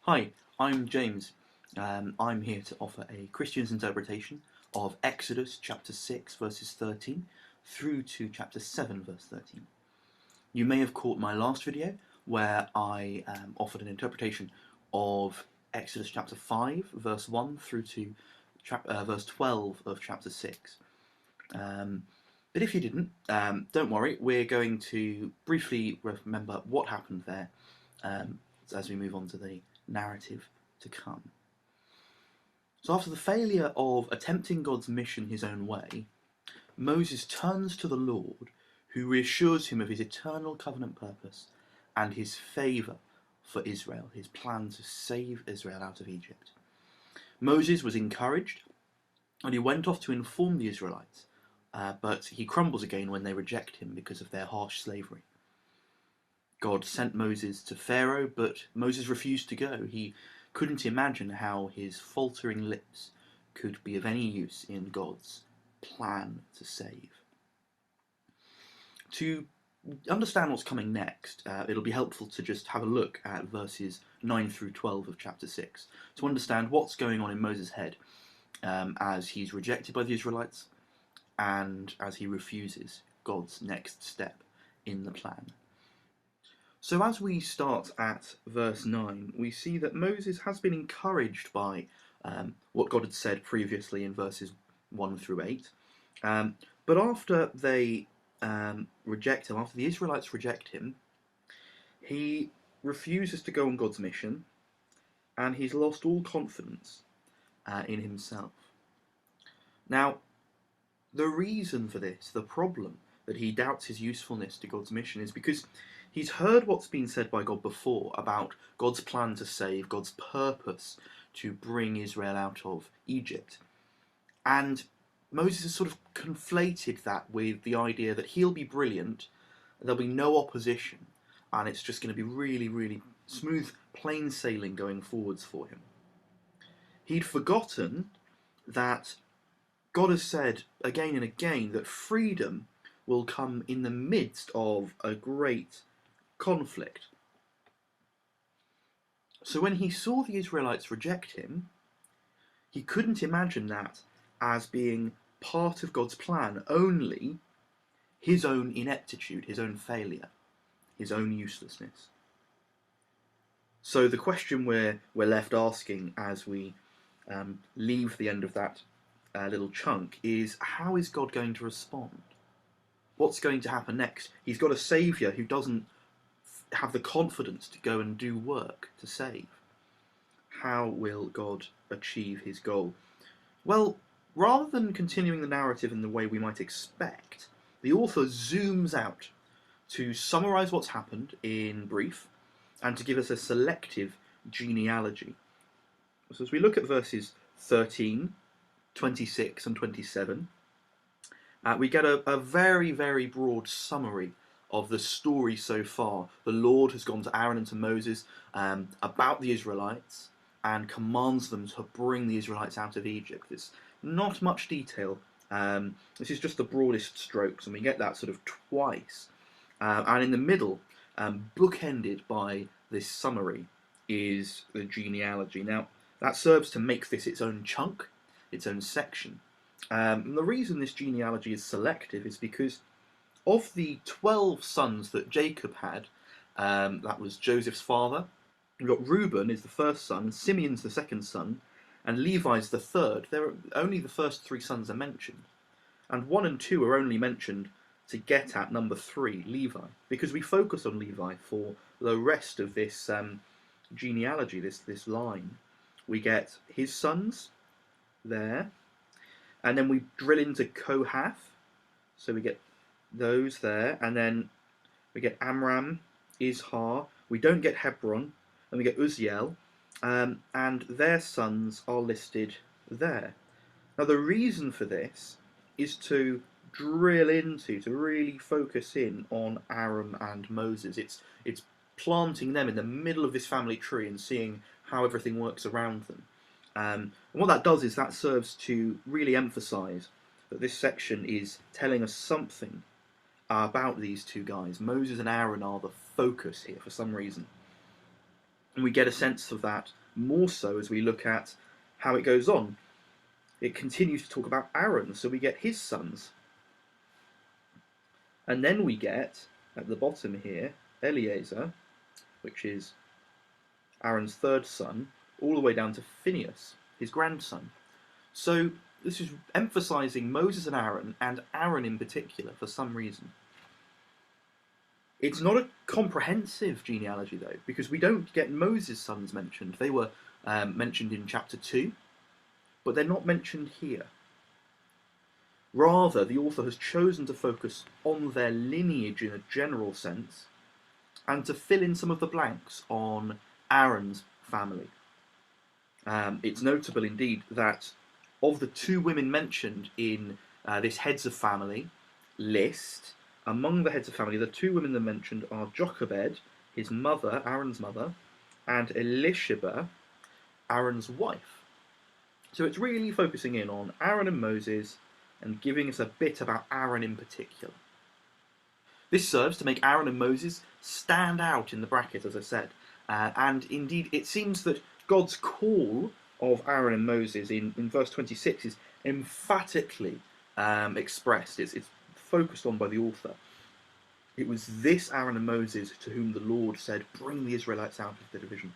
Hi, I'm James. I'm here to offer a Christian's interpretation of Exodus chapter 6 verses 13 through to chapter 7 verse 13. You may have caught my last video where I offered an interpretation of Exodus chapter 5 verse 1 through to verse 12 of chapter 6. But if you didn't, don't worry, we're going to briefly remember what happened there as we move on to the narrative to come. So after the failure of attempting God's mission his own way, Moses turns to the Lord, who reassures him of his eternal covenant purpose and his favour for Israel, his plan to save Israel out of Egypt. Moses was encouraged, and he went off to inform the Israelites, but he crumbles again when they reject him because of their harsh slavery. God sent Moses to Pharaoh, but Moses refused to go. He couldn't imagine how his faltering lips could be of any use in God's plan to save. To understand what's coming next, it'll be helpful to just have a look at verses 9 through 12 of chapter 6 to understand what's going on in Moses' head as he's rejected by the Israelites and as he refuses God's next step in the plan. So as we start at verse 9, we see that Moses has been encouraged by what God had said previously in verses 1 through 8. But after they reject him, after the Israelites reject him, he refuses to go on God's mission, and he's lost all confidence in himself. Now, the reason for this, the problem that he doubts his usefulness to God's mission, is because he's heard what's been said by God before about God's plan to save, God's purpose to bring Israel out of Egypt. And Moses has sort of conflated that with the idea that he'll be brilliant, there'll be no opposition, and it's just going to be really, really smooth, plain sailing going forwards for him. He'd forgotten that God has said again and again that freedom will come in the midst of a great conflict. So when he saw the Israelites reject him, he couldn't imagine that as being part of God's plan, only his own ineptitude, his own failure, his own uselessness. So the question we're left asking as we leave the end of that little chunk is, how is God going to respond? What's going to happen next? He's got a saviour who doesn't have the confidence to go and do work to save. How will God achieve his goal? Well, rather than continuing the narrative in the way we might expect, the author zooms out to summarise what's happened in brief and to give us a selective genealogy. So as we look at verses 13, 26 and 27, we get a very, very broad summary of the story so far. The Lord has gone to Aaron and to Moses about the Israelites and commands them to bring the Israelites out of Egypt. It's not much detail. This is just the broadest strokes, and we get that sort of twice. And in the middle, bookended by this summary, is the genealogy. Now, that serves to make this its own chunk, its own section. And the reason this genealogy is selective is because of the 12 sons that Jacob had, that was Joseph's father, you've got Reuben is the first son, Simeon's the second son, and Levi's the third. Only the first 3 sons are mentioned. And 1 and 2 are only mentioned to get at number 3, Levi, because we focus on Levi for the rest of this genealogy, this line. We get his sons there, and then we drill into Kohath, so we get those there, and then we get Amram, Izhar, we don't get Hebron, and we get Uzziel, and their sons are listed there. Now the reason for this is to drill into, to really focus in on Aaron and Moses. It's planting them in the middle of this family tree and seeing how everything works around them. And what that does is that serves to really emphasise that this section is telling us something about these two guys. Moses and Aaron are the focus here for some reason. And we get a sense of that more so as we look at how it goes on. It continues to talk about Aaron, so we get his sons. And then we get, at the bottom here, Eleazar, which is Aaron's third son, all the way down to Phinehas, his grandson. So this is emphasizing Moses and Aaron in particular, for some reason. It's not a comprehensive genealogy, though, because we don't get Moses' sons mentioned. They were mentioned in chapter 2, but they're not mentioned here. Rather, the author has chosen to focus on their lineage in a general sense, and to fill in some of the blanks on Aaron's family. It's notable indeed that of the 2 women mentioned in this heads of family list, among the heads of family, the 2 women that are mentioned are Jochebed, his mother, Aaron's mother, and Elisheba, Aaron's wife. So it's really focusing in on Aaron and Moses and giving us a bit about Aaron in particular. This serves to make Aaron and Moses stand out in the bracket, as I said. And indeed, it seems that God's call of Aaron and Moses in verse 26 is emphatically expressed. It's focused on by the author. It was this Aaron and Moses to whom the Lord said, "Bring the Israelites out of the division."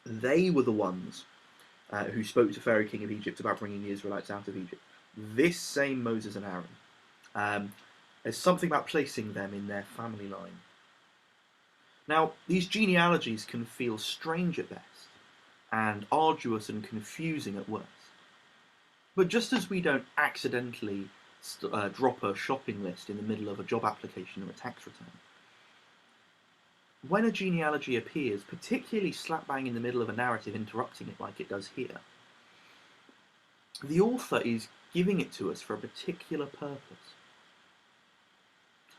They were the ones who spoke to Pharaoh, king of Egypt, about bringing the Israelites out of Egypt. This same Moses and Aaron. There's something about placing them in their family line. Now, these genealogies can feel strange at best, and arduous and confusing at worst. But just as we don't accidentally drop a shopping list in the middle of a job application or a tax return, when a genealogy appears, particularly slap bang in the middle of a narrative interrupting it like it does here, the author is giving it to us for a particular purpose.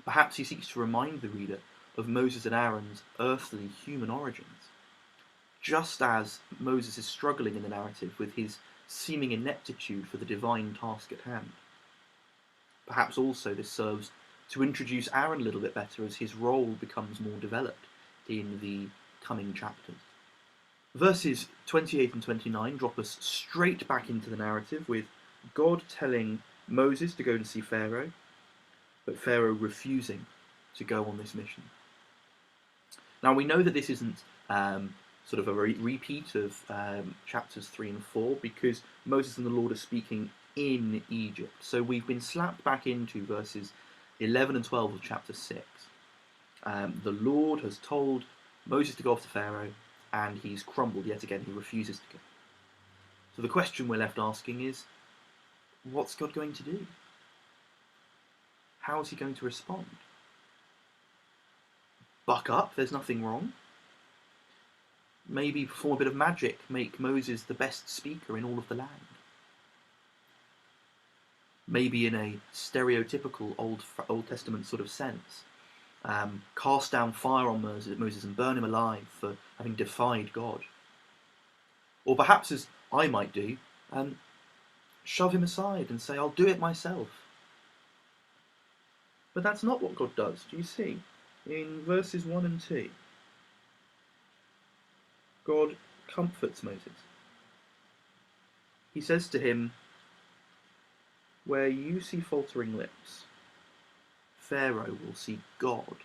Perhaps he seeks to remind the reader of Moses and Aaron's earthly human origins, just as Moses is struggling in the narrative with his seeming ineptitude for the divine task at hand. Perhaps also this serves to introduce Aaron a little bit better as his role becomes more developed in the coming chapters. Verses 28 and 29 drop us straight back into the narrative, with God telling Moses to go and see Pharaoh, but Pharaoh refusing to go on this mission. Now we know that this isn't sort of a repeat of chapters 3 and 4, because Moses and the Lord are speaking in Egypt. So we've been slapped back into verses 11 and 12 of chapter 6. The Lord has told Moses to go off to Pharaoh, and he's crumbled yet again. He refuses to go. So the question we're left asking is, what's God going to do? How is he going to respond? Buck up, there's nothing wrong. Maybe perform a bit of magic, make Moses the best speaker in all of the land. Maybe in a stereotypical Old Testament sort of sense, cast down fire on Moses and burn him alive for having defied God. Or perhaps, as I might do, shove him aside and say, "I'll do it myself." But that's not what God does. Do you see? In verses 1 and 2, God comforts Moses. He says to him, "Where you see faltering lips, Pharaoh will see God."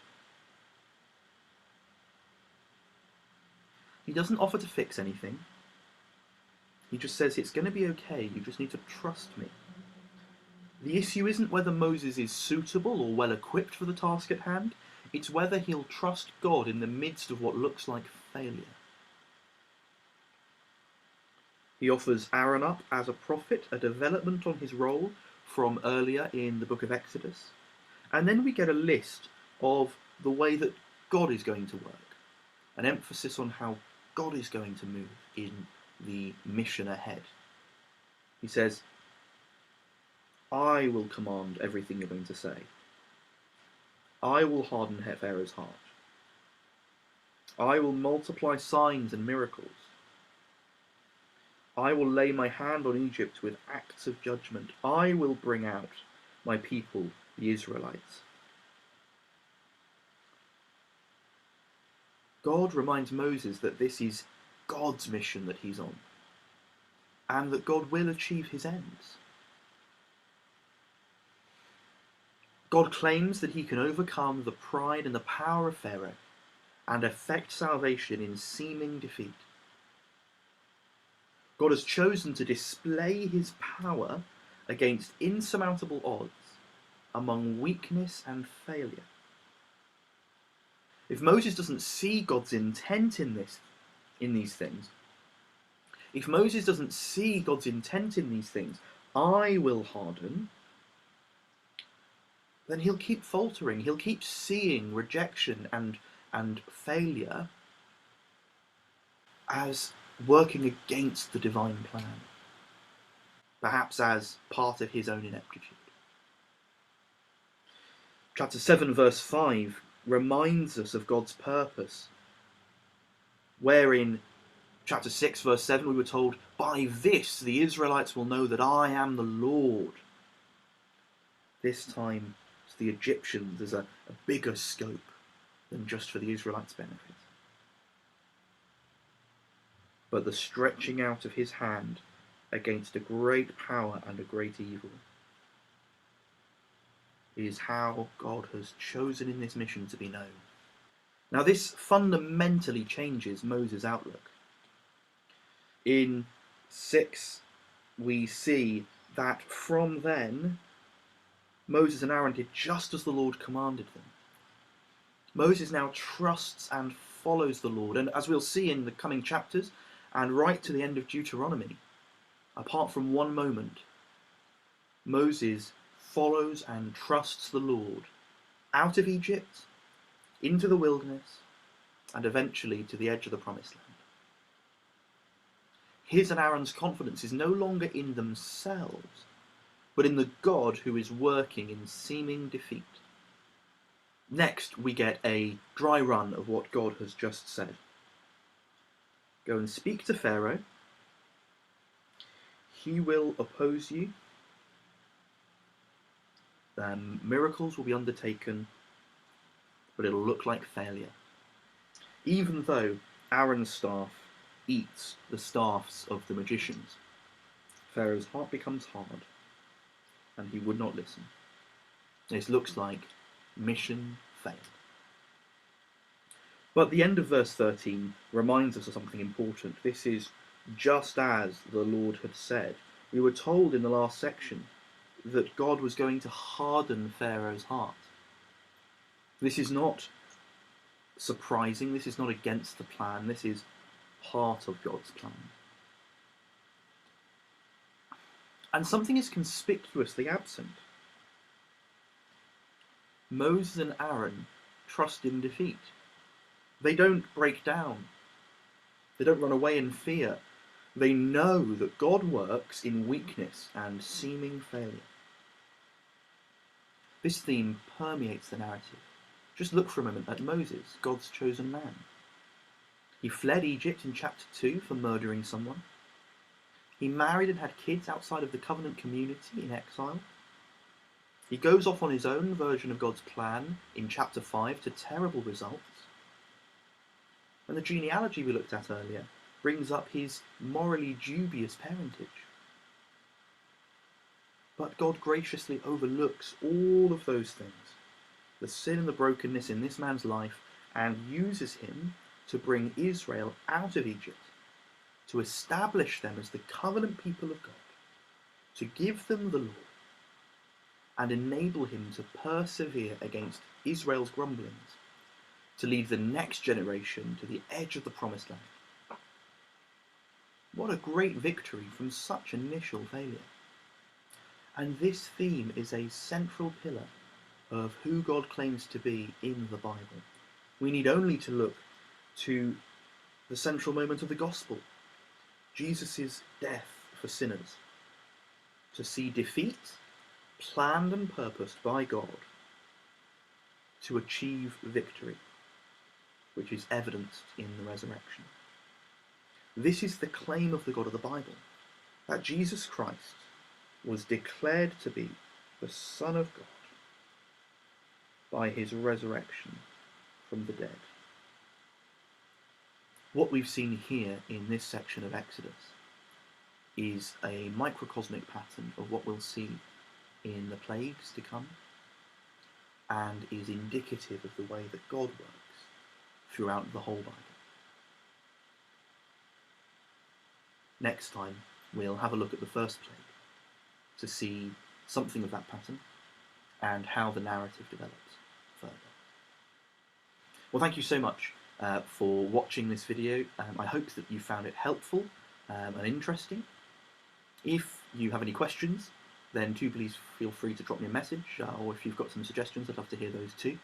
He doesn't offer to fix anything. He just says, it's going to be okay, you just need to trust me. The issue isn't whether Moses is suitable or well equipped for the task at hand, it's whether he'll trust God in the midst of what looks like failure. He offers Aaron up as a prophet, a development on his role from earlier in the book of Exodus. And then we get a list of the way that God is going to work, an emphasis on how God is going to move in the mission ahead. He says, "I will command everything you're going to say. I will harden Pharaoh's heart. I will multiply signs and miracles. I will lay my hand on Egypt with acts of judgment. I will bring out my people, the Israelites." God reminds Moses that this is God's mission that he's on, and that God will achieve his ends. God claims that he can overcome the pride and the power of Pharaoh and effect salvation in seeming defeat. God has chosen to display his power against insurmountable odds among weakness and failure. If Moses doesn't see God's intent in these things, if Moses doesn't see God's intent in these things, I will harden, then he'll keep faltering. He'll keep seeing rejection and failure as working against the divine plan, perhaps as part of his own ineptitude. Chapter 7, verse 5 reminds us of God's purpose, where in chapter 6, verse 7 we were told, "By this the Israelites will know that I am the Lord." This time to the Egyptians there's a bigger scope than just for the Israelites' benefit. But the stretching out of his hand against a great power and a great evil is how God has chosen in this mission to be known. Now this fundamentally changes Moses' outlook. In 6 we see that from then Moses and Aaron did just as the Lord commanded them. Moses now trusts and follows the Lord, and as we'll see in the coming chapters and right to the end of Deuteronomy, apart from one moment, Moses follows and trusts the Lord out of Egypt, into the wilderness, and eventually to the edge of the promised land. His and Aaron's confidence is no longer in themselves, but in the God who is working in seeming defeat. Next, we get a dry run of what God has just said. Go and speak to Pharaoh. He will oppose you. Miracles will be undertaken, but it'll look like failure. Even though Aaron's staff eats the staffs of the magicians, Pharaoh's heart becomes hard, and he would not listen. This looks like mission failed. But the end of verse 13 reminds us of something important. This is just as the Lord had said. We were told in the last section that God was going to harden Pharaoh's heart. This is not surprising, this is not against the plan, this is part of God's plan. And something is conspicuously absent. Moses and Aaron trust in defeat. They don't break down. They don't run away in fear. They know that God works in weakness and seeming failure. This theme permeates the narrative. Just look for a moment at Moses, God's chosen man. He fled Egypt in chapter 2 for murdering someone. He married and had kids outside of the covenant community in exile. He goes off on his own version of God's plan in chapter 5 to terrible results. And the genealogy we looked at earlier brings up his morally dubious parentage. But God graciously overlooks all of those things, the sin and the brokenness in this man's life, and uses him to bring Israel out of Egypt, to establish them as the covenant people of God, to give them the law, and enable him to persevere against Israel's grumblings, to lead the next generation to the edge of the promised land. What a great victory from such initial failure. And this theme is a central pillar of who God claims to be in the Bible. We need only to look to the central moment of the gospel, Jesus' death for sinners, to see defeat planned and purposed by God to achieve victory, which is evidenced in the resurrection. This is the claim of the God of the Bible, that Jesus Christ was declared to be the Son of God by his resurrection from the dead. what we've seen here in this section of Exodus is a microcosmic pattern of what we'll see in the plagues to come, and is indicative of the way that God works throughout the whole Bible. Next time, we'll have a look at the first plague to see something of that pattern and how the narrative develops further. Well, thank you so much for watching this video. I hope that you found it helpful and interesting. If you have any questions, then do please feel free to drop me a message, or if you've got some suggestions, I'd love to hear those too.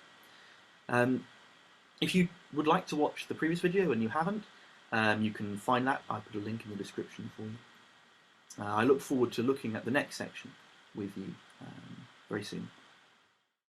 If you would like to watch the previous video and you haven't, you can find that. I put a link in the description for you. I look forward to looking at the next section with you very soon.